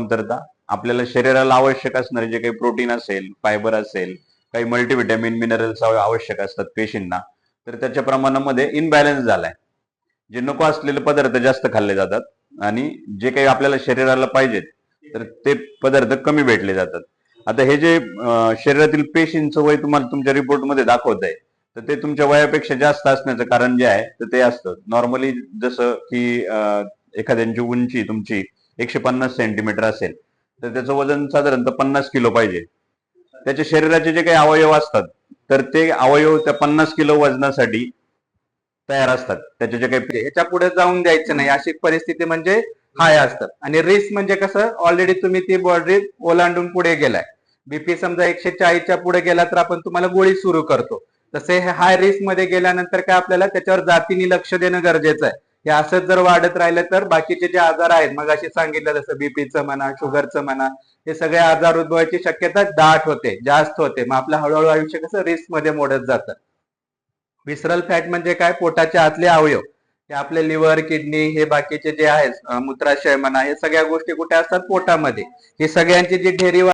कमतरता, आपल्याला शरीराला आवश्यक असणारे जे काही प्रोटीन असेल, फायबर असेल, काही मल्टीव्हिटॅमिन मिनरल्स आवश्यक असतात पेशींना, तर त्याच्या प्रमाणामध्ये इनबॅलन्स झालाय. जे नको असलेले पदार्थ जास्त खाल्ले जातात आणि जे काही आपल्याला शरीराला पाहिजेत तर ते पदार्थ कमी भेटले जातात. आता हे जे शरीरातील पेशींचं वय तुम्हाला तुमच्या रिपोर्टमध्ये दाखवत आहे, तर ते तुमच्या वयापेक्षा जास्त असण्याचं कारण जे आहे तर ते असतं. नॉर्मली जसं की एखाद्यांची उंची तुमची 150 सेंटीमीटर असेल तर त्याचं वजन साधारणतः 50 किलो पाहिजे. त्याच्या शरीराचे जे काही अवयव असतात तर ते अवयव त्या 50 किलो वजनासाठी तयार असतात. त्याचे जे काही याच्या पुढे जाऊन द्यायचं नाही अशी परिस्थिती म्हणजे हाय असतात. आणि रिस्क म्हणजे कसं, ऑलरेडी तुम्ही ती बॉर्डरी ओलांडून पुढे गेलाय. बीपी समजा 140च्या पुढे गेला तर आपण तुम्हाला गोळी सुरू करतो. तसे हे हाय रिस्क मध्ये गेल्यानंतर काय आपल्याला त्याच्यावर जातीने लक्ष देणं गरजेचं आहे. हे असंच जर वाढत राहिलं तर बाकीचे जे आजार आहेत, मग अशी सांगितलं जसं बीपीचं म्हणा, शुगरचं म्हणा, हे सगळे आजार उद्भवायची शक्यता दाट होते, जास्त होते. मग आपलं हळूहळू आयुष्य कसं रिस्क मध्ये मोडत जातं. विसरल फॅट म्हणजे काय, पोटाचे आतले अवयव, हे आपले लिव्हर, किडनी, हे बाकीचे जे आहेत, मूत्राशय म्हणा, हे सगळ्या गोष्टी कुठे असतात, पोटामध्ये. ही सगळ्यांची जी ढेरी